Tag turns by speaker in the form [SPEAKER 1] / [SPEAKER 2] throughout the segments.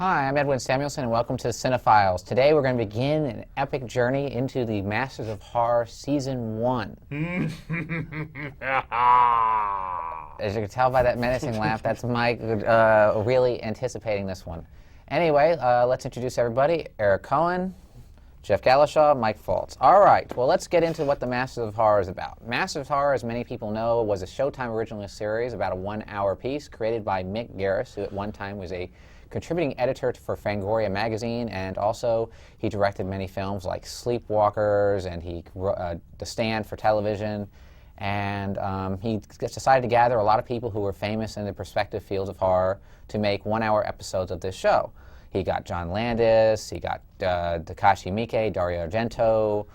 [SPEAKER 1] Hi, I'm Edwin Samuelson, and welcome to Cinefiles. Today we're going to begin an epic journey into the Masters of Horror Season 1. As you can tell by that menacing laugh, that's Mike really anticipating this one. Anyway, let's introduce everybody. Eric Cohen, Jeff Galashaw, Mike Fultz. All right, well, let's get into what the Masters of Horror is about. Masters of Horror, as many people know, was a Showtime original series, about a 1-hour piece, created by Mick Garris, who at one time was a contributing editor for Fangoria magazine, and also he directed many films like Sleepwalkers, and he The Stand for television, and he decided to gather a lot of people who were famous in the prospective fields of horror to make 1-hour episodes of this show. He got John Landis, he got Takashi Miike, Dario Argento,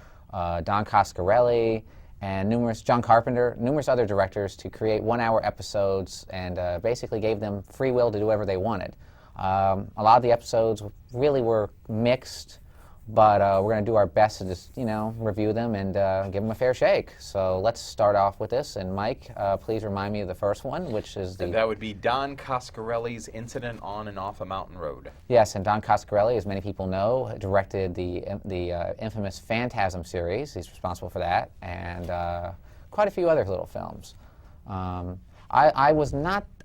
[SPEAKER 1] Don Coscarelli, and John Carpenter, numerous other directors to create 1-hour episodes, and basically gave them free will to do whatever they wanted. A lot of the episodes really were mixed, but we're going to do our best to just, review them and give them a fair shake. So let's start off with this. And Mike, please remind me of the first one, which is the...
[SPEAKER 2] That would be Don Coscarelli's Incident on and Off a Mountain Road.
[SPEAKER 1] Yes, and Don Coscarelli, as many people know, directed the infamous Phantasm series. He's responsible for that, and quite a few other little films.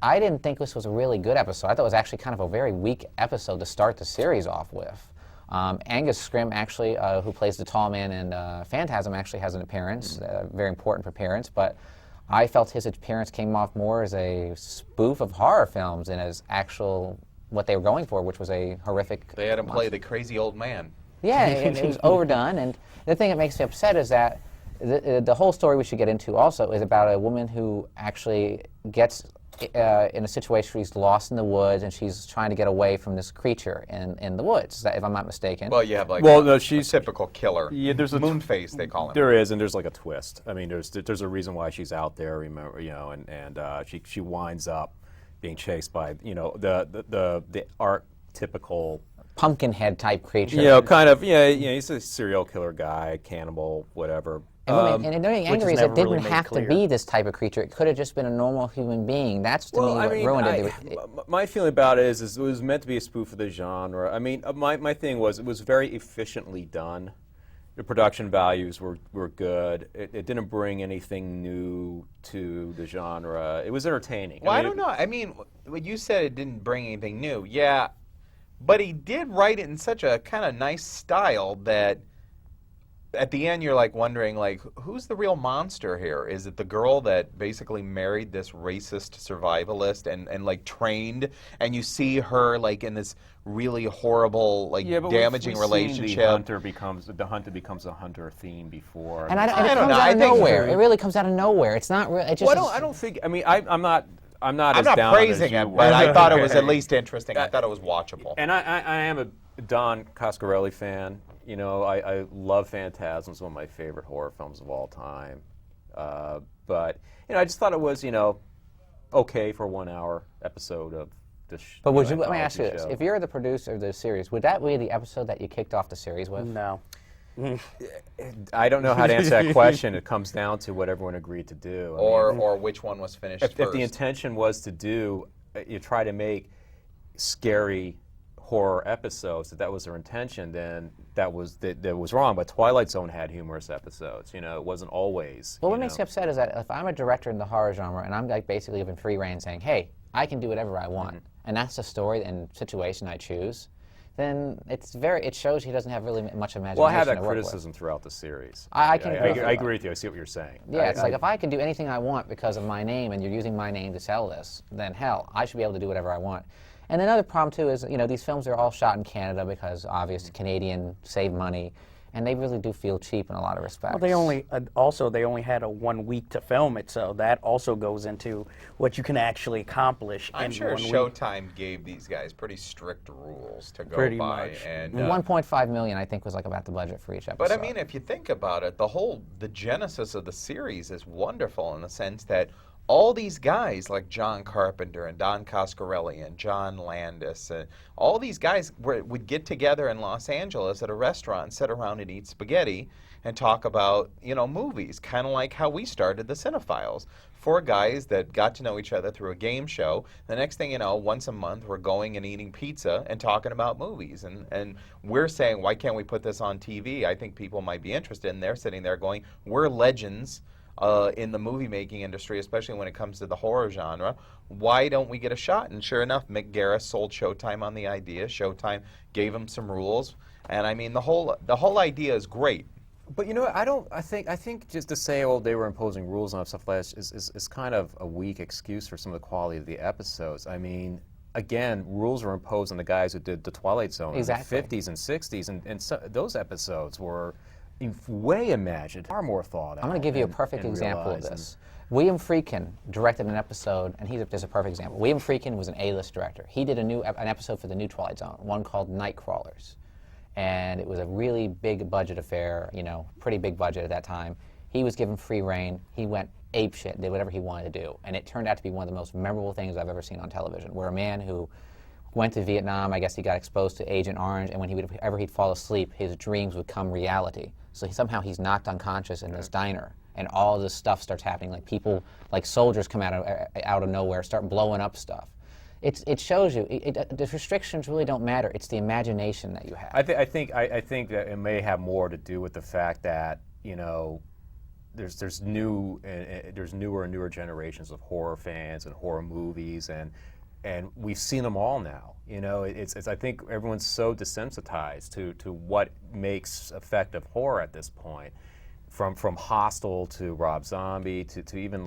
[SPEAKER 1] I didn't think this was a really good episode. I thought it was actually kind of a very weak episode to start the series off with. Angus Scrimm, actually, who plays the tall man in Phantasm, actually has an appearance, a very important appearance, but I felt his appearance came off more as a spoof of horror films than as actual what they were going for, which was a horrific
[SPEAKER 2] They had him play the crazy old man.
[SPEAKER 1] Yeah, it was overdone, and the thing that makes me upset is that the whole story we should get into also is about a woman who actually gets in a situation where she's lost in the woods and she's trying to get away from this creature in the woods, if I'm not mistaken.
[SPEAKER 2] Well, you have like
[SPEAKER 3] she's
[SPEAKER 2] a typical killer.
[SPEAKER 3] Yeah, there's a
[SPEAKER 2] moon face, they call him.
[SPEAKER 3] There is, and there's like a twist. I mean, there's a reason why she's out there. Remember, and she winds up being chased by the archetypical
[SPEAKER 1] Pumpkinhead type creature.
[SPEAKER 3] He's a serial killer guy, cannibal, whatever.
[SPEAKER 1] And the only angry is it didn't have to be this type of creature. It could have just been a normal human being. That's to me what ruined it.
[SPEAKER 3] My feeling about it is it was meant to be a spoof of the genre. I mean, my thing was it was very efficiently done. The production values were good. It didn't bring anything new to the genre. It was entertaining.
[SPEAKER 2] Well, I don't know. I mean, when you said it didn't bring anything new, yeah, but he did write it in such a kind of nice style that at the end you're like wondering, like, who's the real monster here? Is it the girl that basically married this racist survivalist and like trained, and you see her like in this really horrible, like damaging relationship?
[SPEAKER 3] The hunter becomes a hunter theme before.
[SPEAKER 1] And it comes out of nowhere. It really comes out of nowhere. It's not real.
[SPEAKER 3] I don't think. I mean, I'm not
[SPEAKER 2] praising it, but I thought it was at least interesting. I thought it was watchable.
[SPEAKER 3] And I am a Don Coscarelli fan. I love Phantasm. It's one of my favorite horror films of all time. But I just thought it was okay for a 1-hour episode of this.
[SPEAKER 1] But let me ask you this: if you're the producer of this series, would that be the episode that you kicked off the series with?
[SPEAKER 4] No.
[SPEAKER 3] I don't know how to answer that question. It comes down to what everyone agreed to do.
[SPEAKER 2] Or which one was finished first.
[SPEAKER 3] If the intention was to you try to make scary horror episodes, if that was their intention, then that was wrong. But Twilight Zone had humorous episodes. It wasn't always.
[SPEAKER 1] Well, what makes me upset is that if I'm a director in the horror genre and I'm like basically given free rein saying, hey, I can do whatever I want, and that's the story and situation I choose, then it shows he doesn't have really much imagination.
[SPEAKER 3] Well, I have that criticism throughout the series.
[SPEAKER 1] I
[SPEAKER 3] agree with you. I see what you're saying.
[SPEAKER 1] Yeah, it's like if I can do anything I want because of my name and you're using my name to sell this, then hell, I should be able to do whatever I want. And another problem too is, these films are all shot in Canada because obviously Canadian save money, and they really do feel cheap in a lot of respects.
[SPEAKER 4] Well, they only had a 1 week to film it, so that also goes into what you can actually accomplish.
[SPEAKER 2] I'm sure Showtime gave these guys pretty strict rules to go by.
[SPEAKER 4] Much.
[SPEAKER 2] And
[SPEAKER 1] 1.5 million, I think, was like about the budget for each episode.
[SPEAKER 2] But I mean, if you think about it, the genesis of the series is wonderful in the sense that all these guys like John Carpenter and Don Coscarelli and John Landis, and all these guys would get together in Los Angeles at a restaurant and sit around and eat spaghetti and talk about, movies, kind of like how we started the Cinefiles. Four guys that got to know each other through a game show. The next thing you know, once a month, we're going and eating pizza and talking about movies. And we're saying, why can't we put this on TV? I think people might be interested. And they're sitting there going, we're legends in the movie-making industry, especially when it comes to the horror genre. Why don't we get a shot? And sure enough, Mick Garris sold Showtime on the idea. Showtime gave him some rules. And I mean, the whole idea is great.
[SPEAKER 3] But you know what, I think just to say, oh, they were imposing rules on stuff like this is kind of a weak excuse for some of the quality of the episodes. I mean, again, rules were imposed on the guys who did the Twilight Zone in the 50s and 60s, and so, those episodes were way imagined, far more thought out.
[SPEAKER 1] I'm going to give you a perfect example of this. William Friedkin directed an episode, and there's a perfect example. William Friedkin was an A-list director. He did an episode for the new Twilight Zone, one called Night Crawlers. And it was a really big budget affair, pretty big budget at that time. He was given free reign. He went apeshit, did whatever he wanted to do. And it turned out to be one of the most memorable things I've ever seen on television, where a man who went to Vietnam, I guess he got exposed to Agent Orange, and whenever he'd fall asleep, his dreams would come reality. So somehow he's knocked unconscious in this diner, and all this stuff starts happening. Like people, like soldiers come out of nowhere, start blowing up stuff. It shows you the restrictions really don't matter. It's the imagination that you have.
[SPEAKER 3] I think that it may have more to do with the fact that there's newer and newer generations of horror fans and horror movies, and we've seen them all now. It's I think everyone's so desensitized to what makes effective horror at this point. From Hostel to Rob Zombie to even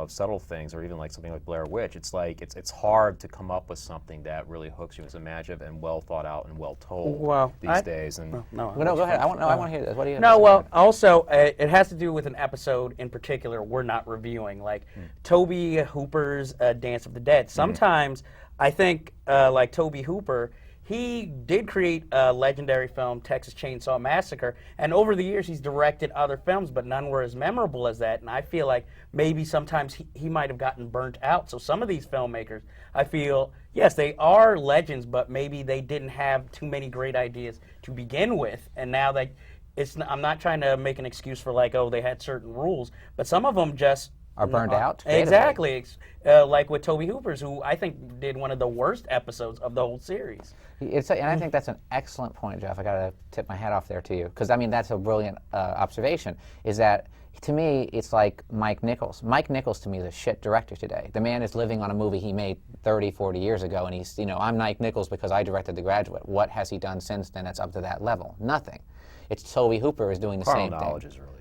[SPEAKER 3] subtle things, or even like something like Blair Witch, it's hard to come up with something that really hooks you. It's imaginative and well thought out and well told these days. And
[SPEAKER 1] no, go ahead. I want to hear this. What do you?
[SPEAKER 4] No, well, also it has to do with an episode in particular we're not reviewing, like Tobe Hooper's Dance of the Dead. Sometimes I think like Tobe Hooper, he did create a legendary film, Texas Chainsaw Massacre, and over the years he's directed other films, but none were as memorable as that, and I feel like maybe sometimes he might have gotten burnt out. So some of these filmmakers, I feel, yes, they are legends, but maybe they didn't have too many great ideas to begin with, and now I'm not trying to make an excuse for like, oh, they had certain rules, but some of them just
[SPEAKER 1] are burned out?
[SPEAKER 4] Exactly. Like with Tobe Hooper's, who I think did one of the worst episodes of the whole series.
[SPEAKER 1] And I think that's an excellent point, Jeff. I got to tip my hat off there to you, because I mean that's a brilliant observation. Is that to me it's like Mike Nichols. Mike Nichols to me is a shit director today. The man is living on a movie he made 30, 40 years ago, and he's I'm Mike Nichols because I directed The Graduate. What has he done since then that's up to that level? Nothing. It's Tobe Hooper is doing the same thing.
[SPEAKER 3] Carnal Knowledge is really good.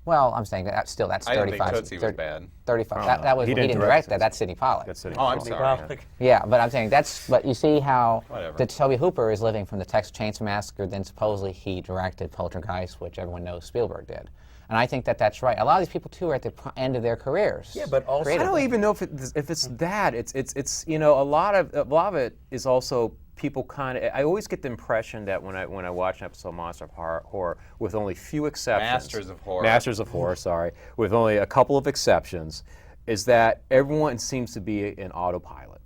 [SPEAKER 1] Well, I'm saying that's 35.
[SPEAKER 2] I didn't think Tootsie was bad.
[SPEAKER 1] 35. That was he didn't direct that. That's Sidney Pollack.
[SPEAKER 3] That's Sidney
[SPEAKER 2] I'm
[SPEAKER 3] Pollack.
[SPEAKER 2] sorry.
[SPEAKER 1] Yeah, but I'm saying but you see how
[SPEAKER 2] Whatever.
[SPEAKER 1] Tobe Hooper is living from the Texas Chainsaw Massacre, then supposedly he directed Poltergeist, which everyone knows Spielberg did. And I think that's right. A lot of these people too are at the end of their careers.
[SPEAKER 4] Yeah, but also
[SPEAKER 3] I don't even know if it's that. It's a lot of it is also people kind of. I always get the impression that when I watch an episode of Monster of Horror, with only few exceptions, Masters of Horror, sorry, with only a couple of exceptions, is that everyone seems to be in autopilot.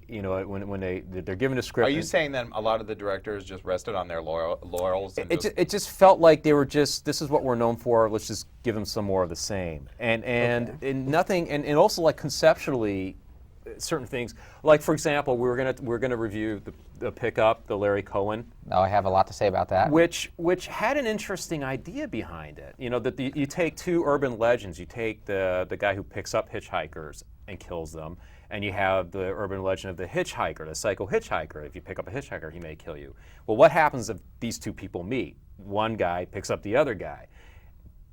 [SPEAKER 3] When they're given a script.
[SPEAKER 2] Are you saying that a lot of the directors just rested on their laurels? And
[SPEAKER 3] it just felt like they were just, this is what we're known for, let's just give them some more of the same. And nothing, and also like conceptually, certain things, like for example, we're gonna review the Pickup, the Larry Cohen.
[SPEAKER 1] Oh, I have a lot to say about that.
[SPEAKER 3] Which had an interesting idea behind it. That you take two urban legends. You take the guy who picks up hitchhikers and kills them, and you have the urban legend of the hitchhiker, the psycho hitchhiker. If you pick up a hitchhiker, he may kill you. Well, what happens if these two people meet? One guy picks up the other guy.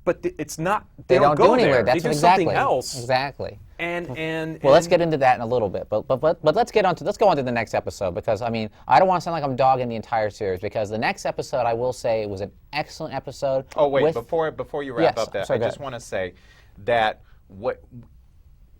[SPEAKER 3] But it's not. They don't go
[SPEAKER 1] anywhere.
[SPEAKER 3] there.
[SPEAKER 1] That's
[SPEAKER 3] they do
[SPEAKER 1] exactly,
[SPEAKER 3] something else.
[SPEAKER 1] Exactly.
[SPEAKER 3] Well,
[SPEAKER 1] let's get into that in a little bit. But let's go on to the next episode, because I mean I don't want to sound like I'm dogging the entire series, because the next episode I will say was an excellent episode.
[SPEAKER 2] Oh wait, before you wrap up that, I just want to say that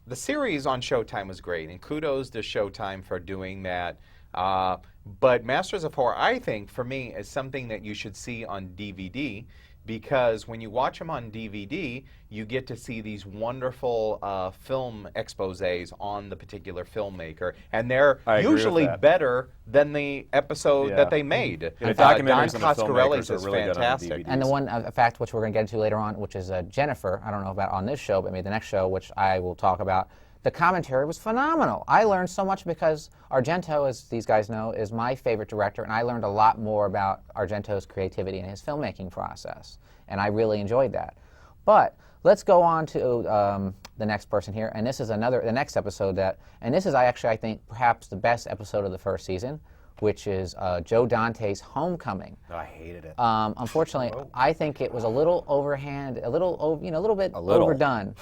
[SPEAKER 2] the series on Showtime was great, and kudos to Showtime for doing that. But Masters of Horror, I think, for me, is something that you should see on DVD, because when you watch them on DVD, you get to see these wonderful film exposés on the particular filmmaker, and they're
[SPEAKER 3] I agree with
[SPEAKER 2] usually
[SPEAKER 3] that.
[SPEAKER 2] better than the episode
[SPEAKER 3] Yeah.
[SPEAKER 2] that they made.
[SPEAKER 3] And the
[SPEAKER 2] Don
[SPEAKER 3] documentaries on the
[SPEAKER 2] Coscarelli's
[SPEAKER 3] filmmakers are
[SPEAKER 2] is
[SPEAKER 3] really good on
[SPEAKER 2] fantastic.
[SPEAKER 3] DVD.
[SPEAKER 1] And the one fact which we're going to get into later on, which is Jennifer, I don't know about on this show, but maybe the next show, which I will talk about, the commentary was phenomenal. I learned so much because Argento, as these guys know, is my favorite director, and I learned a lot more about Argento's creativity and his filmmaking process, and I really enjoyed that. But let's go on to the next person here, and this is the next episode and this is I think perhaps the best episode of the first season, which is Joe Dante's Homecoming.
[SPEAKER 3] Oh, I hated it.
[SPEAKER 1] Unfortunately, I think it was a little overhand, a little bit overdone.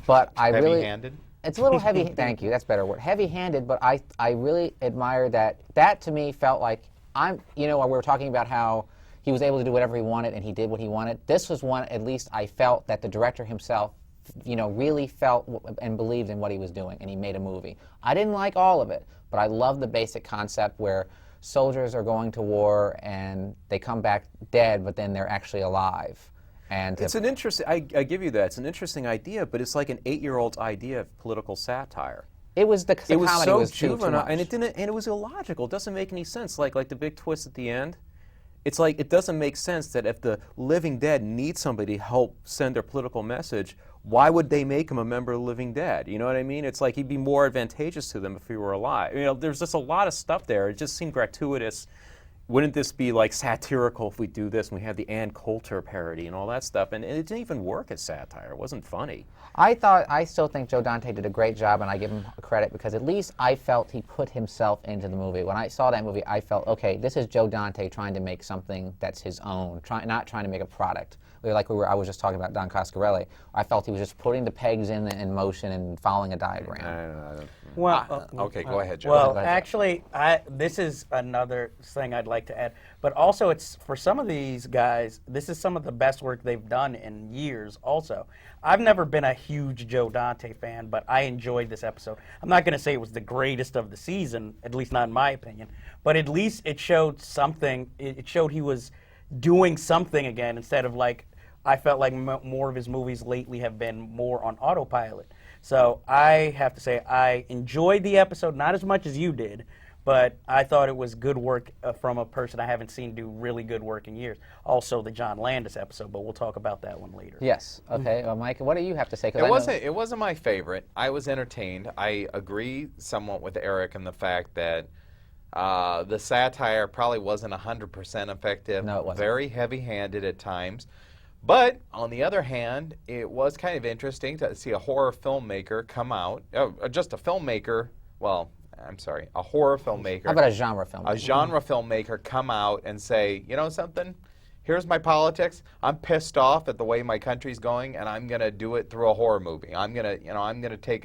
[SPEAKER 1] But I really
[SPEAKER 2] Heavy-handed?
[SPEAKER 1] It's a little heavy. Thank you. That's a better word. Heavy-handed, but I really admire that. That to me felt like we were talking about how he was able to do whatever he wanted and he did what he wanted. This was one, at least I felt that the director himself, really felt and believed in what he was doing, and he made a movie. I didn't like all of it, but I love the basic concept where soldiers are going to war and they come back dead, but then they're actually alive. And
[SPEAKER 3] It's an interesting, I give you that, it's an interesting idea, but it's like an 8-year-old's idea of political satire.
[SPEAKER 1] it was the
[SPEAKER 3] It was
[SPEAKER 1] comedy
[SPEAKER 3] so
[SPEAKER 1] was too
[SPEAKER 3] juvenile,
[SPEAKER 1] much.
[SPEAKER 3] and it was illogical. It doesn't make any sense. Like the big twist at the end, it's like it doesn't make sense that if the living dead need somebody to help send their political message, why would they make him a member of the living dead? You know what I mean? It's like he'd be more advantageous to them if he were alive. There's just a lot of stuff there. It just seemed gratuitous. Wouldn't this be like satirical if we do this and we had the Ann Coulter parody and all that stuff? And it didn't even work as satire. It wasn't funny.
[SPEAKER 1] I still think Joe Dante did a great job, and I give him credit because at least I felt he put himself into the movie. When I saw that movie, I felt, okay, this is Joe Dante trying to make something that's his own, not trying to make a product. I was just talking about Don Coscarelli. I felt he was just putting the pegs in motion and following a diagram.
[SPEAKER 4] Well,
[SPEAKER 2] Okay, go ahead, Joe.
[SPEAKER 4] Well,
[SPEAKER 1] Go ahead, Joe.
[SPEAKER 4] actually, this is another thing I'd like to add. But also, it's for some of these guys, this is some of the best work they've done in years also. I've never been a huge Joe Dante fan, but I enjoyed this episode. I'm not going to say it was the greatest of the season, at least not in my opinion, but at least it showed something. It showed he was doing something again instead of like, I felt like more of his movies lately have been more on autopilot. So I have to say I enjoyed the episode, not as much as you did, but I thought it was good work from a person I haven't seen do really good work in years. Also the John Landis episode, but we'll talk about that one later.
[SPEAKER 1] Yes. Okay. Mike, what do you have to say? 'Cause I know-
[SPEAKER 2] It wasn't my favorite. I was entertained. I agree somewhat with Eric in the fact that the satire probably wasn't 100% effective.
[SPEAKER 1] No, it wasn't.
[SPEAKER 2] Very heavy-handed at times. But on the other hand, it was kind of interesting to see a horror filmmaker come out. Just a filmmaker. Well, I'm sorry, a horror filmmaker.
[SPEAKER 1] How about a genre film?
[SPEAKER 2] A genre filmmaker come out and say, you know something? Here's my politics. I'm pissed off at the way my country's going, and I'm gonna do it through a horror movie. I'm gonna take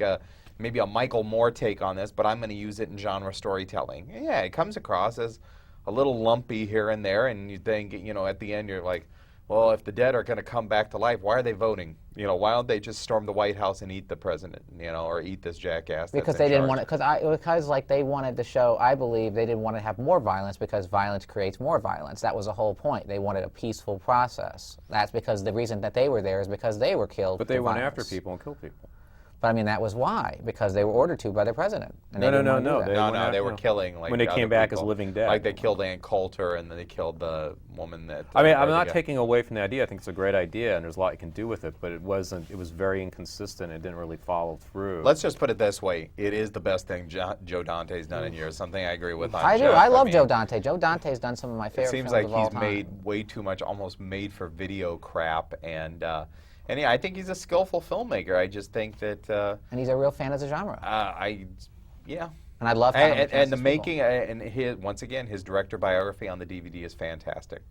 [SPEAKER 2] maybe a Michael Moore take on this, but I'm gonna use it in genre storytelling. Yeah, it comes across as a little lumpy here and there, and you think, at the end you're like, well, if the dead are going to come back to life, why are they voting? Why don't they just storm the White House and eat the president, or eat this jackass?
[SPEAKER 1] Because they didn't want it. Because they wanted the show. I believe they didn't want to have more violence because violence creates more violence. That was the whole point. They wanted a peaceful process. That's because the reason that they were there is because they were killed.
[SPEAKER 3] But they
[SPEAKER 1] for
[SPEAKER 3] went
[SPEAKER 1] violence.
[SPEAKER 3] after people and killed people.
[SPEAKER 1] But I mean, that was why. Because they were ordered to by the president. And they
[SPEAKER 3] No,
[SPEAKER 1] didn't want to do that.
[SPEAKER 3] went
[SPEAKER 2] They were
[SPEAKER 3] after-
[SPEAKER 2] killing
[SPEAKER 3] when they
[SPEAKER 2] other
[SPEAKER 3] came back as
[SPEAKER 2] people.
[SPEAKER 3] living dead.
[SPEAKER 2] Like they killed Ann Coulter, and then they killed the woman that.
[SPEAKER 3] I mean, I'm
[SPEAKER 2] or the
[SPEAKER 3] not
[SPEAKER 2] guy.
[SPEAKER 3] taking away from the idea. I think it's a great idea, and there's a lot you can do with it. But it was very inconsistent. It didn't really follow through.
[SPEAKER 2] Let's just put it this way: it is the best thing Joe Dante's done in years. Something I agree with. On
[SPEAKER 1] I do.
[SPEAKER 2] Jeff.
[SPEAKER 1] I love
[SPEAKER 2] mean,
[SPEAKER 1] Joe Dante. Joe Dante's done some of my
[SPEAKER 2] It
[SPEAKER 1] favorite
[SPEAKER 2] seems
[SPEAKER 1] films
[SPEAKER 2] like
[SPEAKER 1] of all
[SPEAKER 2] he's
[SPEAKER 1] time.
[SPEAKER 2] made way too much, almost made for video crap, and yeah, I think he's a skillful filmmaker. I just think that
[SPEAKER 1] And he's a real fan of the genre.
[SPEAKER 2] yeah.
[SPEAKER 1] And I love how
[SPEAKER 2] And the making, and once again, his director biography on the DVD is fantastic.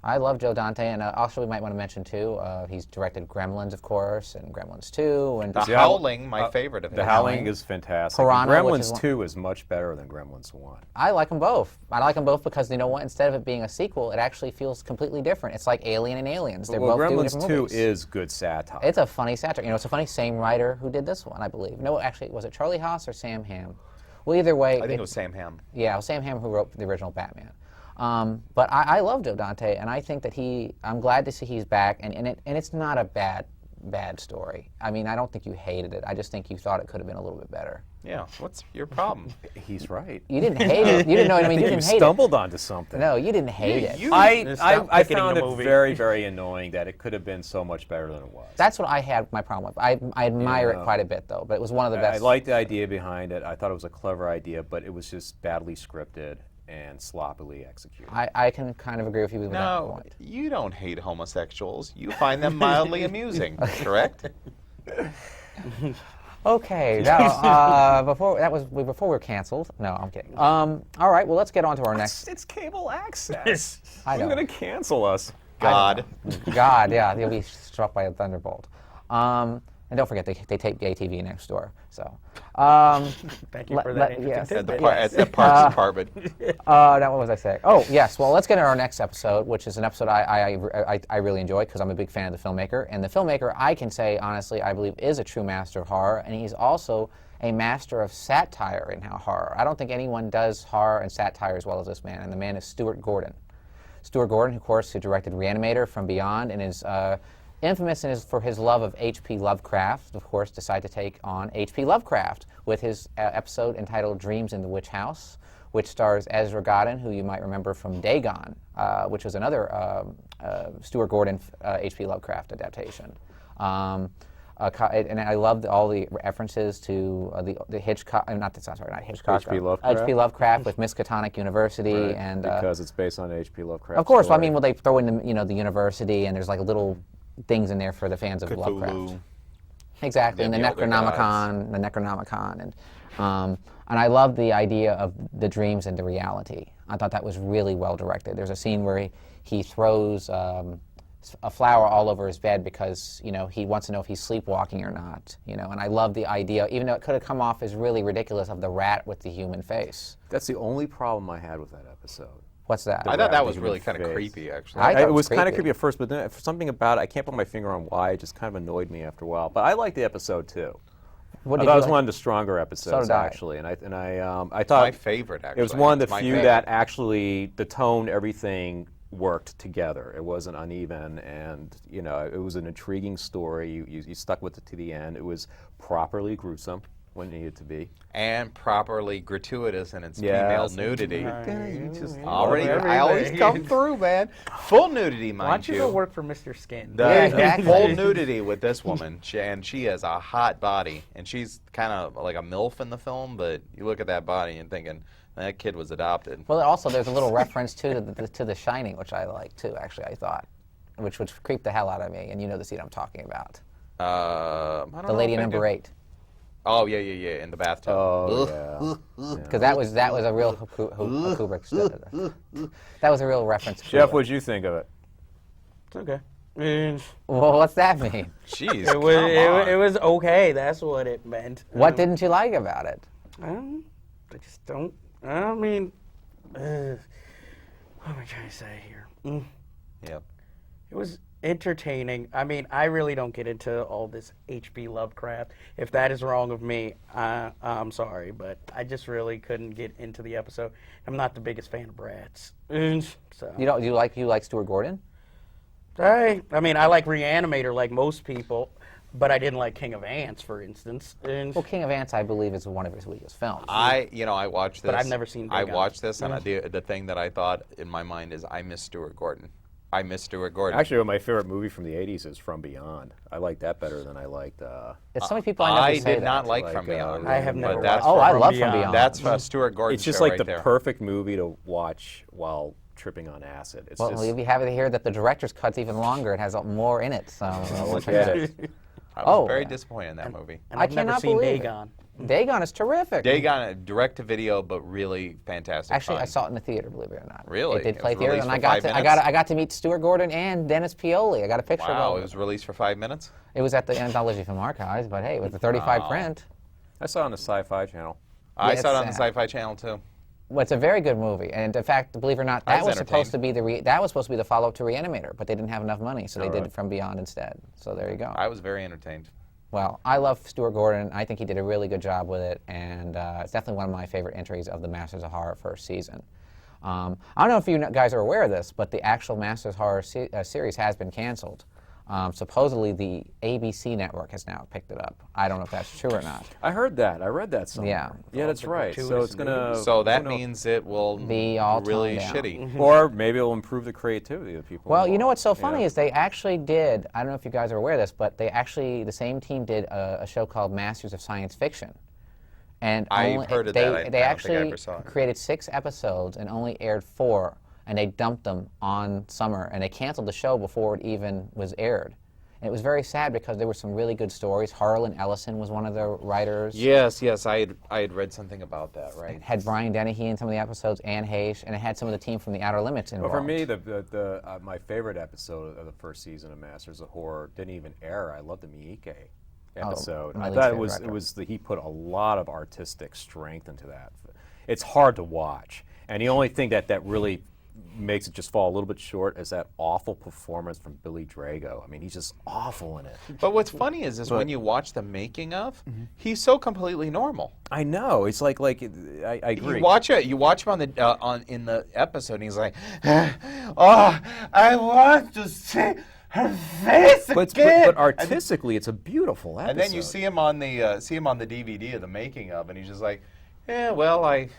[SPEAKER 1] I love Joe Dante, and also we might want to mention too, he's directed Gremlins, of course, and Gremlins 2, and
[SPEAKER 2] The Howling, my favorite of
[SPEAKER 3] The
[SPEAKER 2] his.
[SPEAKER 3] Howling is fantastic.
[SPEAKER 1] Piranha, which is
[SPEAKER 3] Gremlins
[SPEAKER 1] one-
[SPEAKER 3] 2 is much better than Gremlins 1.
[SPEAKER 1] I like them both. I like them both because, you know what, instead of it being a sequel, it actually feels completely different. It's like Alien and Aliens. They're
[SPEAKER 3] Well,
[SPEAKER 1] both doing
[SPEAKER 3] Gremlins
[SPEAKER 1] different
[SPEAKER 3] 2
[SPEAKER 1] movies.
[SPEAKER 3] is good satire.
[SPEAKER 1] It's a funny satire. It's a funny, same writer who did this one, I believe. No, actually, was it Charlie Haas or Sam Hamm? Well, either way.
[SPEAKER 2] I think it was Sam Hamm.
[SPEAKER 1] Yeah, it was Sam Hamm who wrote the original Batman. But I love Joe Dante, and I think that I'm glad to see he's back, and it's not a bad story. I mean, I don't think you hated it. I just think you thought it could have been a little bit better.
[SPEAKER 2] Yeah, what's your problem?
[SPEAKER 3] He's right.
[SPEAKER 1] You didn't hate it. You didn't know what I mean.
[SPEAKER 3] I
[SPEAKER 1] You
[SPEAKER 3] think
[SPEAKER 1] didn't
[SPEAKER 3] you
[SPEAKER 1] hate
[SPEAKER 3] stumbled onto something.
[SPEAKER 1] it. No, you didn't hate it.
[SPEAKER 3] I
[SPEAKER 4] picketing
[SPEAKER 3] found
[SPEAKER 4] the
[SPEAKER 3] it
[SPEAKER 4] movie.
[SPEAKER 3] very, very annoying that it could have been so much better than it was.
[SPEAKER 1] That's what I had my problem with. I admire
[SPEAKER 3] Yeah.
[SPEAKER 1] it quite a bit, though, but it was one of the
[SPEAKER 3] I
[SPEAKER 1] best.
[SPEAKER 3] liked the idea behind it. I thought it was a clever idea, but it was just badly scripted and sloppily executed.
[SPEAKER 1] I can kind of agree with you with that
[SPEAKER 2] No,
[SPEAKER 1] point.
[SPEAKER 2] you don't hate homosexuals. You find them mildly amusing, correct?
[SPEAKER 1] Okay, now before we were canceled. No, I'm kidding. All right, well let's get on to our next.
[SPEAKER 3] It's cable access.
[SPEAKER 1] I know.
[SPEAKER 3] Who's going to cancel us?
[SPEAKER 2] God.
[SPEAKER 1] God, yeah, you'll be struck by a thunderbolt. And don't forget, they tape gay TV next door. So,
[SPEAKER 4] Thank you for that interesting
[SPEAKER 1] yes.
[SPEAKER 4] tidbit.
[SPEAKER 2] At the Parks Department.
[SPEAKER 1] now what was I saying? Oh, yes. Well, let's get into our next episode, which is an episode I really enjoyed because I'm a big fan of the filmmaker. And the filmmaker, I can say honestly, I believe is a true master of horror, and he's also a master of satire in horror. I don't think anyone does horror and satire as well as this man, and the man is Stuart Gordon. Stuart Gordon, of course, who directed Reanimator, From Beyond, and is infamous for his love of H.P. Lovecraft, of course, decided to take on H.P. Lovecraft with his episode entitled Dreams in the Witch House, which stars Ezra Godin, who you might remember from Dagon, which was another Stuart Gordon H.P. Lovecraft adaptation. And I loved all the references to the Hitchcock, not Hitchcock.
[SPEAKER 3] H.P. Lovecraft?
[SPEAKER 1] H.P. Lovecraft with Miskatonic University,
[SPEAKER 3] Right,
[SPEAKER 1] and
[SPEAKER 3] because it's based on H.P. Lovecraft.
[SPEAKER 1] of course, well, I
[SPEAKER 3] story.
[SPEAKER 1] mean, well, they throw in the university, and there's like little things in there for the fans of Lovecraft.
[SPEAKER 2] Cthulhu.
[SPEAKER 1] Exactly, and the
[SPEAKER 2] the other
[SPEAKER 1] Necronomicon, and I love the idea of the dreams into reality. I thought that was really well directed. There's a scene where he throws a flower all over his bed because he wants to know if he's sleepwalking or not. And I love the idea, even though it could have come off as really ridiculous, of the rat with the human face.
[SPEAKER 3] That's the only problem I had with that episode.
[SPEAKER 1] What's that?
[SPEAKER 2] I thought
[SPEAKER 3] rat
[SPEAKER 2] that
[SPEAKER 3] with
[SPEAKER 2] was
[SPEAKER 3] the
[SPEAKER 2] really
[SPEAKER 3] human
[SPEAKER 2] kind of
[SPEAKER 3] face.
[SPEAKER 2] creepy, actually.
[SPEAKER 1] I thought
[SPEAKER 3] It was kind of
[SPEAKER 1] creepy.
[SPEAKER 3] creepy at first, but then something about it, I can't put my finger on why, it just kind of annoyed me after a while. But I liked the episode too.
[SPEAKER 1] What
[SPEAKER 3] I
[SPEAKER 1] did
[SPEAKER 3] thought it
[SPEAKER 1] you
[SPEAKER 3] was
[SPEAKER 1] like?
[SPEAKER 3] one of the stronger episodes,
[SPEAKER 1] did I.
[SPEAKER 3] actually, and I thought
[SPEAKER 2] My favorite, actually.
[SPEAKER 3] it was one of
[SPEAKER 2] It's
[SPEAKER 3] the
[SPEAKER 2] my
[SPEAKER 3] few
[SPEAKER 2] favorite.
[SPEAKER 3] that actually the tone, everything worked together. It wasn't uneven, and it was an intriguing story. You stuck with it to the end. It was properly gruesome when it needed to be.
[SPEAKER 2] And properly gratuitous in its
[SPEAKER 3] Yes.
[SPEAKER 2] female nudity.
[SPEAKER 3] You just
[SPEAKER 2] Already,
[SPEAKER 4] Everything.
[SPEAKER 2] I always come through, man. Full nudity,
[SPEAKER 4] Why
[SPEAKER 2] mind
[SPEAKER 4] don't you go work for Mr. Skin?
[SPEAKER 2] The
[SPEAKER 1] exactly.
[SPEAKER 2] full nudity with this woman, and she has a hot body, and she's kind of like a MILF in the film, but you look at that body and thinking, that kid was adopted.
[SPEAKER 1] Well, also there's a little reference to The Shining, which I like too. Actually, I thought, which creeped the hell out of me, and you know the scene I'm talking about.
[SPEAKER 2] I don't
[SPEAKER 1] The
[SPEAKER 2] know
[SPEAKER 1] lady
[SPEAKER 2] if I
[SPEAKER 1] number
[SPEAKER 2] do.
[SPEAKER 1] 8.
[SPEAKER 2] Oh, yeah, in the bathtub.
[SPEAKER 3] Oh, yeah.
[SPEAKER 1] Because that was a real Kubrick stuff. That was a real reference. to
[SPEAKER 3] Jeff,
[SPEAKER 1] Kubrick.
[SPEAKER 3] what'd you think of it?
[SPEAKER 4] It's okay. It
[SPEAKER 1] Well, what's that mean?
[SPEAKER 2] Jeez,
[SPEAKER 4] was
[SPEAKER 2] come on.
[SPEAKER 4] it was okay. That's what it meant.
[SPEAKER 1] What didn't you like about it?
[SPEAKER 4] I just don't. I mean, what am I trying to say here?
[SPEAKER 2] Yep.
[SPEAKER 4] It was entertaining. I mean, I really don't get into all this H.P. Lovecraft. If that is wrong of me, I'm sorry, but I just really couldn't get into the episode. I'm not the biggest fan of Bratz. So
[SPEAKER 1] You like Stuart Gordon?
[SPEAKER 4] I mean, I like Reanimator like most people, but I didn't like King of Ants, for instance.
[SPEAKER 1] Well, King of Ants, I believe, is one of his weakest films.
[SPEAKER 2] I watched this.
[SPEAKER 4] But I've never seen
[SPEAKER 2] I
[SPEAKER 4] Dagon.
[SPEAKER 2] watched this, and the thing that I thought in my mind is, I miss Stuart Gordon. I miss Stuart Gordon.
[SPEAKER 3] Actually, my favorite movie from the 80s is From Beyond. I like that better than I liked...
[SPEAKER 1] It's so many people I know who say
[SPEAKER 2] did not
[SPEAKER 1] that.
[SPEAKER 2] like
[SPEAKER 3] Like,
[SPEAKER 2] From Beyond.
[SPEAKER 4] I have never
[SPEAKER 2] but that's
[SPEAKER 1] Oh,
[SPEAKER 4] watched
[SPEAKER 1] I
[SPEAKER 4] From
[SPEAKER 1] love From
[SPEAKER 4] Beyond.
[SPEAKER 1] Beyond.
[SPEAKER 2] That's Stuart Gordon.
[SPEAKER 3] It's just
[SPEAKER 2] show
[SPEAKER 3] like
[SPEAKER 2] right
[SPEAKER 3] the
[SPEAKER 2] there.
[SPEAKER 3] perfect movie to watch while tripping on acid. It's
[SPEAKER 1] Well,
[SPEAKER 3] just...
[SPEAKER 1] you'll be happy to hear that the director's cut's even longer. It has more in it. So
[SPEAKER 3] Look at it.
[SPEAKER 2] I was
[SPEAKER 1] Oh.
[SPEAKER 2] very disappointed in that movie.
[SPEAKER 4] And
[SPEAKER 1] I
[SPEAKER 4] I've never
[SPEAKER 1] cannot
[SPEAKER 4] seen
[SPEAKER 1] believe it.
[SPEAKER 4] Dagon.
[SPEAKER 1] Dagon is terrific.
[SPEAKER 2] Dagon, direct to video, but really fantastic.
[SPEAKER 1] Actually, I
[SPEAKER 2] fun.
[SPEAKER 1] saw it in the theater, believe it or not.
[SPEAKER 2] Really?
[SPEAKER 1] It did
[SPEAKER 2] It
[SPEAKER 1] play
[SPEAKER 2] was
[SPEAKER 1] theater,
[SPEAKER 2] released
[SPEAKER 1] and
[SPEAKER 2] for 5 minutes?
[SPEAKER 1] I got to meet Stuart Gordon and Dennis Pioli. I got a picture
[SPEAKER 2] Wow,
[SPEAKER 1] of
[SPEAKER 2] it
[SPEAKER 1] them.
[SPEAKER 2] was released for 5 minutes.
[SPEAKER 1] It was at the Anthology Film Archives, but hey, with the 35
[SPEAKER 2] Wow.
[SPEAKER 1] print.
[SPEAKER 3] I saw it on the Sci-Fi Channel.
[SPEAKER 2] I
[SPEAKER 1] Yeah,
[SPEAKER 2] saw it
[SPEAKER 1] it's
[SPEAKER 2] on the
[SPEAKER 1] sad.
[SPEAKER 2] Sci-Fi Channel too.
[SPEAKER 1] Well, it's a very good movie, and in fact, believe it or not,
[SPEAKER 2] I
[SPEAKER 1] that
[SPEAKER 2] was
[SPEAKER 1] was supposed to be the follow-up to Reanimator, but they didn't have enough money, so they did
[SPEAKER 3] really?
[SPEAKER 1] it From Beyond instead. So there you go.
[SPEAKER 2] I was very entertained.
[SPEAKER 1] Well, I love Stuart Gordon. I think he did a really good job with it, and it's definitely one of my favorite entries of the Masters of Horror first season. I don't know if you guys are aware of this, but the actual Masters Horror series has been canceled. Supposedly, the ABC network has now picked it up. I don't know if that's true or not.
[SPEAKER 3] I heard that. I read that somewhere. Yeah, that's right. So it's gonna.
[SPEAKER 2] So that means it will
[SPEAKER 1] be all
[SPEAKER 2] really
[SPEAKER 1] toned down.
[SPEAKER 2] shitty.
[SPEAKER 3] Or maybe it'll improve the creativity of people.
[SPEAKER 1] Well, you know what's so funny
[SPEAKER 3] Yeah.
[SPEAKER 1] is they actually did, I don't know if you guys are aware of this, but the same team did a show called Masters of Science Fiction. And
[SPEAKER 2] I've heard of that. I don't think I
[SPEAKER 1] actually
[SPEAKER 2] ever saw it.
[SPEAKER 1] created 6 episodes and only aired 4, and they dumped them on summer, and they canceled the show before it even was aired. And it was very sad because there were some really good stories. Harlan Ellison was one of the writers.
[SPEAKER 2] Yes, I had read something about that, right?
[SPEAKER 1] It had Brian Dennehy in some of the episodes, Anne Heche, and it had some of the team from the Outer Limits involved.
[SPEAKER 3] But for me, my favorite episode of the first season of Masters of Horror didn't even air. I loved the Miike episode.
[SPEAKER 1] my
[SPEAKER 3] I
[SPEAKER 1] least
[SPEAKER 3] thought
[SPEAKER 1] favorite director.
[SPEAKER 3] he put a lot of artistic strength into that. It's hard to watch, and the only thing that really makes it just fall a little bit short is that awful performance from Billy Drago. I mean, he's just awful in it.
[SPEAKER 2] But what's funny is when you watch the making of, he's so completely normal.
[SPEAKER 3] I know. It's like I agree.
[SPEAKER 2] You watch him on the in the episode, and he's like, "Oh, I want to see her face
[SPEAKER 3] but
[SPEAKER 2] again."
[SPEAKER 3] but artistically, it's a beautiful episode.
[SPEAKER 2] And then you see him on the DVD of the making of, and he's just like, "Yeah, well, I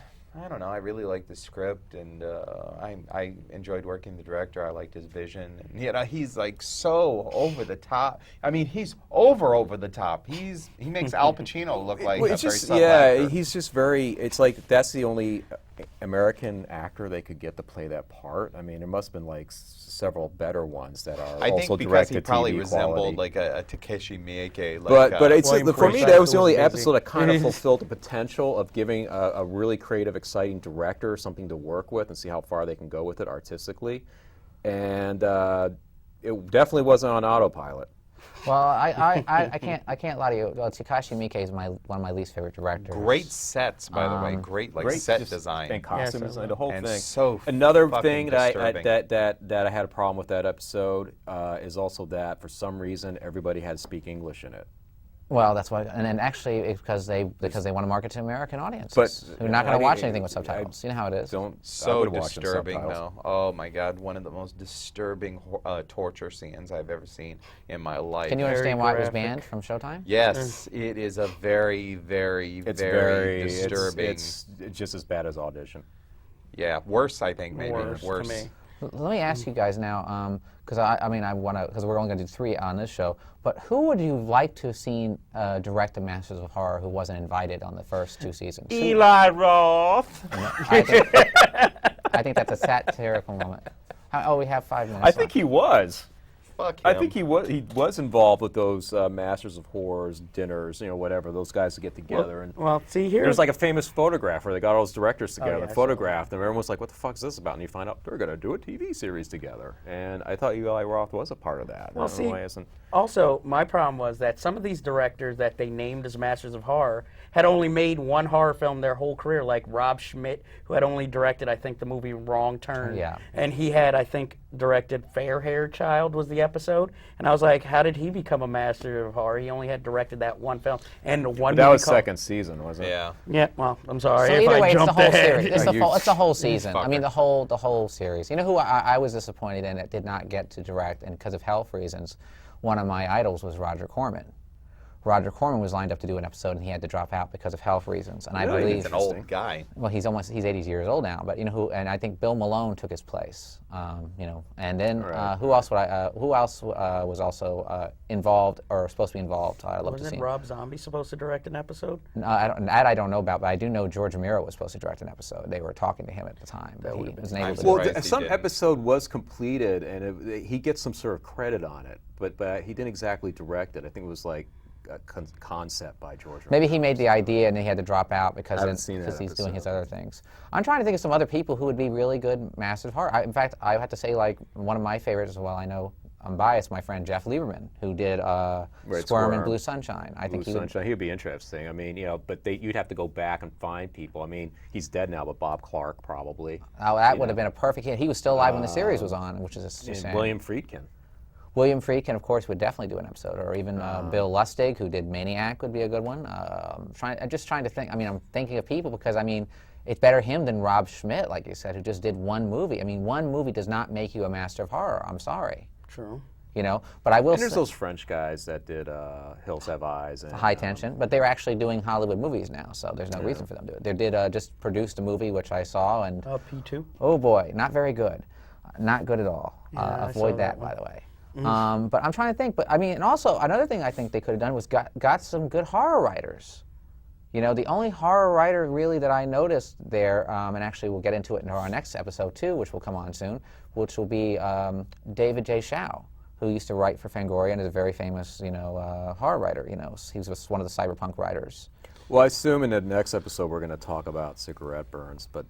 [SPEAKER 2] don't know. I really liked the script, and I enjoyed working with the director. I liked his vision. And, he's like so over the top. I mean, he's over the top. He makes Al Pacino look like a very subtle actor.
[SPEAKER 3] he's just very. It's like that's the only American actor they could get to play that part. I mean, there must have been like several better ones that are
[SPEAKER 2] I
[SPEAKER 3] also
[SPEAKER 2] think because he
[SPEAKER 3] direct-to-TV
[SPEAKER 2] probably resembled
[SPEAKER 3] quality.
[SPEAKER 2] like a Takeshi Miike.
[SPEAKER 3] But it's
[SPEAKER 4] William
[SPEAKER 3] for me
[SPEAKER 4] Forsythe
[SPEAKER 3] that was the only
[SPEAKER 4] was busy.
[SPEAKER 3] episode that kind of fulfilled the potential of giving a really creative, exciting director something to work with and see how far they can go with it artistically, and it definitely wasn't on autopilot.
[SPEAKER 1] Well, I can't lie to you. Well, Takashi Miike is one of my least favorite directors.
[SPEAKER 2] great sets, by the way. Great set
[SPEAKER 3] just-
[SPEAKER 2] design.
[SPEAKER 3] and costume design, the whole
[SPEAKER 2] And
[SPEAKER 3] thing.
[SPEAKER 2] so
[SPEAKER 3] Another
[SPEAKER 2] fucking
[SPEAKER 3] thing that
[SPEAKER 2] disturbing.
[SPEAKER 3] that I had a problem with that episode is also that for some reason everybody had to speak English in it.
[SPEAKER 1] Well, that's why, and then actually it's because they want to market to American audiences
[SPEAKER 3] But
[SPEAKER 1] who are not
[SPEAKER 3] I
[SPEAKER 1] going to
[SPEAKER 3] think
[SPEAKER 1] watch
[SPEAKER 3] it-
[SPEAKER 1] anything with subtitles. You know how it is.
[SPEAKER 3] I
[SPEAKER 2] So
[SPEAKER 3] would've watched the
[SPEAKER 2] disturbing,
[SPEAKER 3] subtitles.
[SPEAKER 2] though. Oh my God, one of the most disturbing torture scenes I've ever seen in my life.
[SPEAKER 1] Can you understand why it was
[SPEAKER 4] graphic.
[SPEAKER 1] banned from Showtime?
[SPEAKER 2] Yes, it is a very, very,
[SPEAKER 3] It's
[SPEAKER 2] very
[SPEAKER 3] it's-
[SPEAKER 2] disturbing.
[SPEAKER 3] It's just as bad as Audition.
[SPEAKER 2] Yeah, worse, I think, maybe.
[SPEAKER 4] Worse to me.
[SPEAKER 1] Let me ask you guys now, because I want to, because we're only going to do 3 on this show. But who would you like to have seen direct the Masters of Horror who wasn't invited on the first 2 seasons?
[SPEAKER 4] Eli Roth.
[SPEAKER 1] I think that's a satirical moment. We have 5 minutes.
[SPEAKER 3] I think he was.
[SPEAKER 2] Fuck him.
[SPEAKER 3] I think he was involved with those Masters of Horrors dinners, whatever, those guys to get together. And
[SPEAKER 4] Well, see here.
[SPEAKER 3] there's like a famous photograph where they got all those directors together
[SPEAKER 4] yeah,
[SPEAKER 3] and
[SPEAKER 4] I saw
[SPEAKER 3] photographed them. Everyone was like, what the fuck is this about? And you find out they're going to do a TV series together. And I thought Eli Roth was a part of that.
[SPEAKER 4] Well,
[SPEAKER 3] I don't know
[SPEAKER 4] see,
[SPEAKER 3] why he isn't.
[SPEAKER 4] Also, my problem was that some of these directors that they named as Masters of Horror had only made one horror film their whole career, like Rob Schmidt, who had only directed, I think, the movie Wrong Turn.
[SPEAKER 1] Yeah.
[SPEAKER 4] And he had, I think, directed Fair Hair Child was the episode. And I was like, how did he become a Master of Horror? He only had directed that one film. And one
[SPEAKER 3] That
[SPEAKER 4] movie
[SPEAKER 3] was
[SPEAKER 4] called-
[SPEAKER 3] second season, wasn't it?
[SPEAKER 2] Yeah.
[SPEAKER 4] Yeah, well, I'm sorry
[SPEAKER 1] So
[SPEAKER 4] if
[SPEAKER 1] either
[SPEAKER 4] I
[SPEAKER 1] way, it's the
[SPEAKER 4] jumped
[SPEAKER 1] whole
[SPEAKER 4] ahead.
[SPEAKER 1] series. It's the whole season. I
[SPEAKER 2] fucker.
[SPEAKER 1] mean, the whole series. You know who I was disappointed in that did not get to direct, and because of health reasons, one of my idols was Roger Corman. Roger Corman was lined up to do an episode, and he had to drop out because of health reasons. And I
[SPEAKER 3] Really?
[SPEAKER 1] believe
[SPEAKER 2] He's an old guy.
[SPEAKER 1] well, he's 80 years old now, but and I think Bill Malone took his place. And then
[SPEAKER 3] Right.
[SPEAKER 1] who else was also involved or supposed to be involved? I'd love to see.
[SPEAKER 4] Wasn't Rob Zombie supposed to direct an episode?
[SPEAKER 1] I don't know about, but I do know George Romero was supposed to direct an episode. They were talking to him at the time, but he wasn't able to.
[SPEAKER 2] Well,
[SPEAKER 1] do it.
[SPEAKER 2] surprised he
[SPEAKER 3] some
[SPEAKER 2] didn't.
[SPEAKER 3] episode was completed, and he gets some sort of credit on it, but he didn't exactly direct it. I think it was like a concept by George Romero.
[SPEAKER 1] Maybe he made the idea and he had to drop out because
[SPEAKER 3] I haven't seen that
[SPEAKER 1] he's doing his
[SPEAKER 3] episode.
[SPEAKER 1] other things. I'm trying to think of some other people who would be really good Masters of Horror. In fact, I have to say, like, one of my favorites, well, I know I'm biased, my friend Jeff Lieberman, who did Squirm and Blue Sunshine. I think
[SPEAKER 3] Blue Sunshine, he would be interesting. I mean, but you'd have to go back and find people. I mean, he's dead now, but Bob Clark probably.
[SPEAKER 1] that would have been a perfect hit. He was still alive when the series was on, which is a
[SPEAKER 3] And
[SPEAKER 1] shame.
[SPEAKER 3] William Friedkin.
[SPEAKER 1] William Friedkin, of course, would definitely do an episode, or even Bill Lustig, who did Maniac, would be a good one. I'm just trying to think. I mean, I'm thinking of people because, I mean, it's better him than Rob Schmidt, like you said, who just did one movie. I mean, one movie does not make you a master of horror. I'm sorry.
[SPEAKER 4] True.
[SPEAKER 1] You know, but I will.
[SPEAKER 3] And there's those French guys that did Hills Have Eyes. And,
[SPEAKER 1] High Tension, but they're actually doing Hollywood movies now, so there's no reason for them to do it. They did just produced a movie which I saw, and
[SPEAKER 4] P2.
[SPEAKER 1] oh boy, not very good, not good at all.
[SPEAKER 4] Yeah, I saw
[SPEAKER 1] avoid
[SPEAKER 4] that
[SPEAKER 1] that, by the way.
[SPEAKER 4] Mm-hmm.
[SPEAKER 1] But I'm trying to think. But I mean, and also another thing I think they could have done was got some good horror writers. You know, the only horror writer really that I noticed there, and actually we'll get into it in our next episode too, which will come on soon, which will be David J. Shaw, who used to write for Fangoria and is a very famous, you know, horror writer. You know, he was one of the cyberpunk writers.
[SPEAKER 3] Well, I assume in the next episode we're going to talk about cigarette burns, but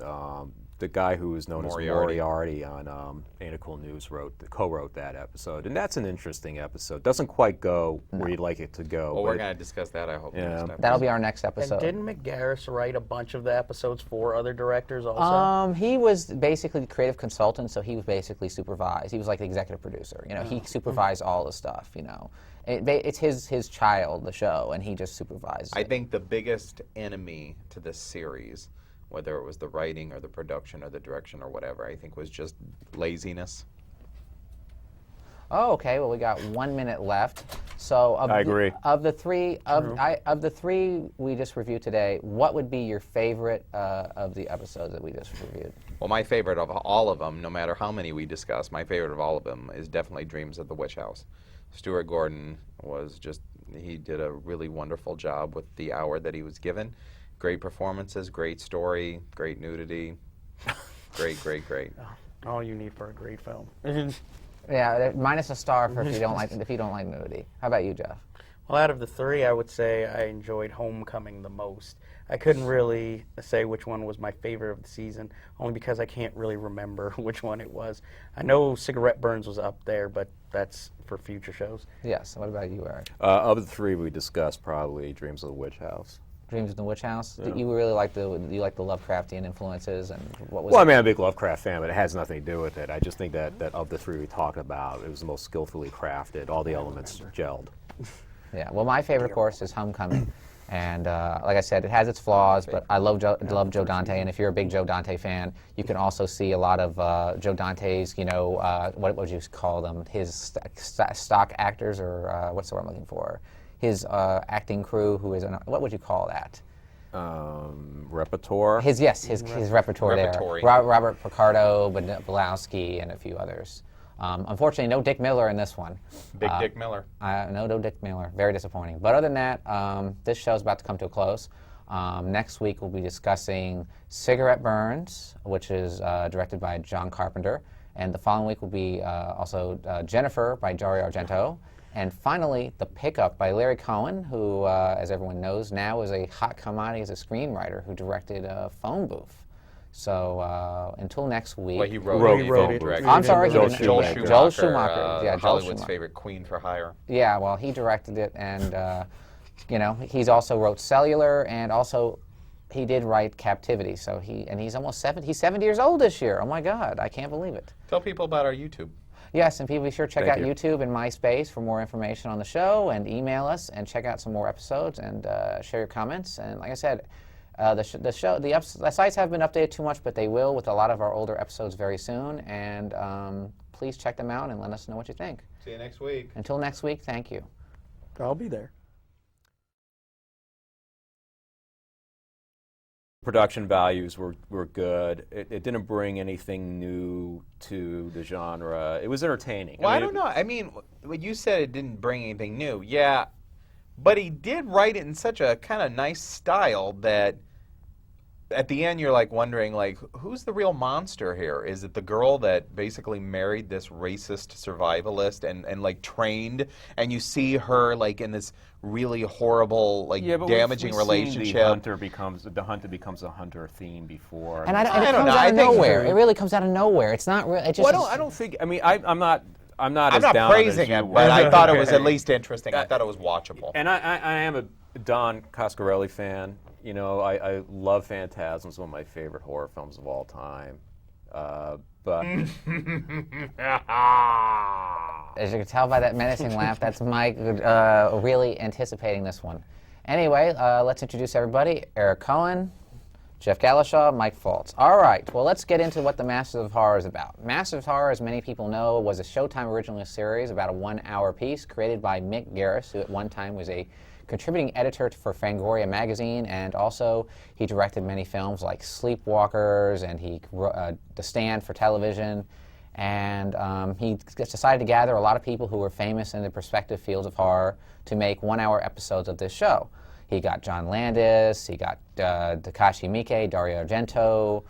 [SPEAKER 3] the guy who is known as Moriarty on Ain't It Cool News co-wrote that episode, and that's an interesting episode. Doesn't quite go where you'd like it to go.
[SPEAKER 2] Well, we're going to discuss that, I hope.
[SPEAKER 3] Yeah.
[SPEAKER 1] That'll be our next episode.
[SPEAKER 4] And didn't McGarris write a bunch of the episodes for other directors also?
[SPEAKER 1] He was basically the creative consultant, so he was basically supervised. He was like the executive producer. You know, he supervised all the stuff. You know, it's his child, the show, and he just supervised.
[SPEAKER 2] I think the biggest enemy to this series, whether it was the writing or the production or the direction or whatever, I think was just laziness.
[SPEAKER 1] Oh, okay. Well, we got 1 minute left. So
[SPEAKER 3] I agree.
[SPEAKER 1] Of the three we just reviewed today, what would be your favorite of the episodes that we just reviewed?
[SPEAKER 2] Well, my favorite of all of them, no matter how many we discuss, my favorite of all of them is definitely Dreams of the Witch House. Stuart Gordon he did a really wonderful job with the hour that he was given. Great performances, great story, great nudity. Great.
[SPEAKER 4] All you need for a great film.
[SPEAKER 1] Yeah, minus a star for if you don't like nudity. How about you, Jeff?
[SPEAKER 4] Well, out of the three, I would say I enjoyed Homecoming the most. I couldn't really say which one was my favorite of the season, only because I can't really remember which one it was. I know Cigarette Burns was up there, but that's for future shows.
[SPEAKER 1] Yes. What about you, Eric?
[SPEAKER 3] Of the three we discussed, probably Dreams of the Witch House.
[SPEAKER 1] Dreams of the Witch House.
[SPEAKER 3] Yeah.
[SPEAKER 1] You really like the Lovecraftian influences, and what was?
[SPEAKER 3] Well,
[SPEAKER 1] it?
[SPEAKER 3] I mean, I'm a big Lovecraft fan, but it has nothing to do with it. I just think that of the three we talked about, it was the most skillfully crafted. All the elements gelled.
[SPEAKER 1] Yeah. Well, my favorite, of course, is Homecoming, and like I said, it has its flaws, but I love Joe Dante, and if you're a big Joe Dante fan, you can also see a lot of Joe Dante's, you know, what would you call them? His stock actors, or what's the word I'm looking for? His acting crew, who is what would you call that?
[SPEAKER 3] Repertoire.
[SPEAKER 1] His repertoire there. Robert Picardo, Belowski, and a few others. Unfortunately, no Dick Miller in this one.
[SPEAKER 2] Dick Miller.
[SPEAKER 1] No Dick Miller. Very disappointing. But other than that, this show's about to come to a close. Next week we'll be discussing Cigarette Burns, which is directed by John Carpenter. And the following week will be also Jennifer by Dario Argento. And finally, The Pickup by Larry Cohen, who, as everyone knows, now is a hot commodity as a screenwriter who directed Phone Booth. So until next week.
[SPEAKER 2] Well, he wrote
[SPEAKER 3] it.
[SPEAKER 1] I'm sorry,
[SPEAKER 2] Joel
[SPEAKER 1] Schumacher.
[SPEAKER 2] Joel
[SPEAKER 1] Schumacher. Yeah, Joel
[SPEAKER 2] Hollywood's
[SPEAKER 1] Schumacher.
[SPEAKER 2] favorite queen for hire.
[SPEAKER 1] Yeah, well, he directed it, and you know, he's also wrote Cellular, and also he did write Captivity. So he's almost 70. He's 70 years old this year. Oh my God, I can't believe it.
[SPEAKER 2] Tell people about our YouTube.
[SPEAKER 1] Yes, and people be sure to check
[SPEAKER 3] Thank
[SPEAKER 1] out
[SPEAKER 3] you.
[SPEAKER 1] YouTube and MySpace for more information on the show, and email us and check out some more episodes and share your comments. And like I said, the sites haven't been updated too much, but they will with a lot of our older episodes very soon. And please check them out and let us know what you think.
[SPEAKER 2] See you next week.
[SPEAKER 1] Until next week, thank you.
[SPEAKER 4] I'll be there.
[SPEAKER 3] Production values were good. It didn't bring anything new to the genre. It was entertaining.
[SPEAKER 2] Well, I don't know. I mean, when you said it didn't bring anything new, yeah, but he did write it in such a kind of nice style that at the end you're like wondering, like, who's the real monster here? Is it the girl that basically married this racist survivalist and like trained, and you see her like in this really horrible, like damaging relationship?
[SPEAKER 3] The hunter becomes a hunter theme before.
[SPEAKER 1] And it
[SPEAKER 2] I don't
[SPEAKER 1] comes
[SPEAKER 2] know.
[SPEAKER 1] out
[SPEAKER 2] I
[SPEAKER 1] of
[SPEAKER 2] think-
[SPEAKER 1] nowhere. It really comes out of nowhere. It's not real. It just.
[SPEAKER 3] Well, I don't think. I mean, I'm not
[SPEAKER 2] I'm
[SPEAKER 3] as
[SPEAKER 2] not
[SPEAKER 3] down on
[SPEAKER 2] praising
[SPEAKER 3] as
[SPEAKER 2] it,
[SPEAKER 3] you
[SPEAKER 2] but
[SPEAKER 3] were.
[SPEAKER 2] I thought it was at least interesting. I thought it was watchable.
[SPEAKER 3] And I am a Don Coscarelli fan. You know, I love Phantasm. It's one of my favorite horror films of all time. But
[SPEAKER 1] As you can tell by that menacing laugh, that's Mike really anticipating this one. Anyway, let's introduce everybody. Eric Cohen, Jeff Galashaw, Mike Foltz. All right, well, let's get into what the Masters of Horror is about. Masters of Horror, as many people know, was a Showtime original series, about a 1-hour piece, created by Mick Garris, who at one time was a contributing editor for Fangoria magazine, and also he directed many films like Sleepwalkers, and he The Stand for television. And he decided to gather a lot of people who were famous in the prospective fields of horror to make 1-hour episodes of this show. He got John Landis, he got Takashi Miike, Dario Argento,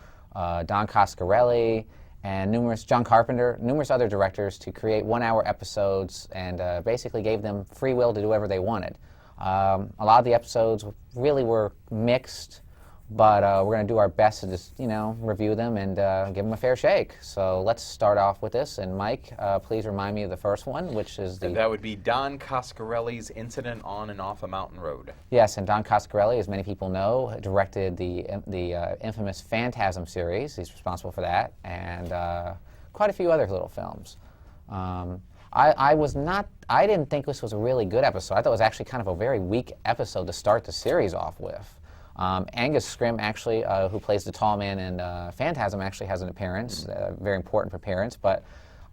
[SPEAKER 1] Don Coscarelli, and John Carpenter, numerous other directors to create 1-hour episodes, and basically gave them free will to do whatever they wanted. A lot of the episodes really were mixed, but we're going to do our best to just, review them and give them a fair shake. So let's start off with this. And Mike, please remind me of the first one, which is the...
[SPEAKER 2] That would be Don Coscarelli's Incident on and Off a Mountain Road.
[SPEAKER 1] Yes, and Don Coscarelli, as many people know, directed the infamous Phantasm series. He's responsible for that, and quite a few other little films. I didn't think this was a really good episode. I thought it was actually kind of a very weak episode to start the series off with. Angus Scrimm, actually, who plays the tall man in Phantasm, actually has an appearance, a very important appearance, but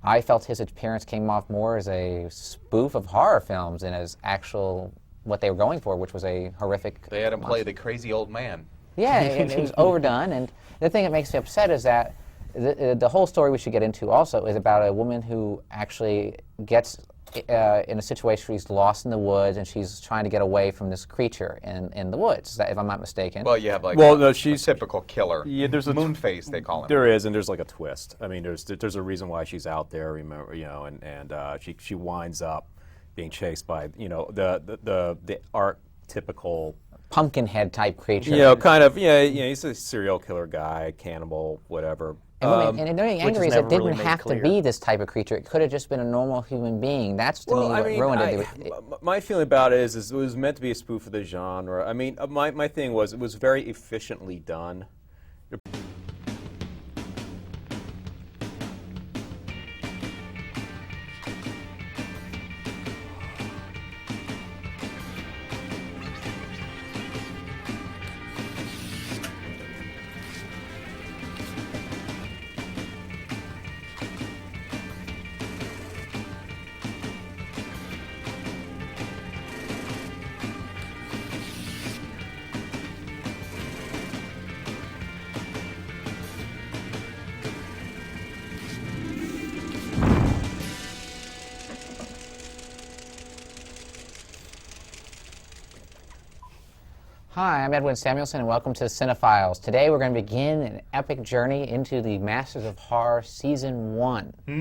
[SPEAKER 1] I felt his appearance came off more as a spoof of horror films than as actual what they were going for, which was a horrific...
[SPEAKER 2] They had him play the crazy old man.
[SPEAKER 1] Yeah, it was overdone, and the thing that makes me upset is that the whole story we should get into also is about a woman who actually gets in a situation where she's lost in the woods and she's trying to get away from this creature in the woods, if I'm not mistaken.
[SPEAKER 2] Well, you have like
[SPEAKER 3] she's
[SPEAKER 2] a typical killer.
[SPEAKER 3] Yeah, there's a
[SPEAKER 2] Moonface, they call him.
[SPEAKER 3] There is, and there's like a twist. I mean, there's a reason why she's out there. Remember, and she winds up being chased by the archetypical
[SPEAKER 1] Pumpkinhead type creature.
[SPEAKER 3] Kind of. He's a serial killer guy, cannibal, whatever.
[SPEAKER 1] And the only angry is it didn't have to be this type of creature. It could have just been a normal human being. That's to me what ruined it.
[SPEAKER 3] My feeling about it is it was meant to be a spoof of the genre. I mean, my thing was it was very efficiently done.
[SPEAKER 1] Hi, I'm Edwin Samuelson, and welcome to Cinefiles. Today we're going to begin an epic journey into the Masters of Horror Season 1.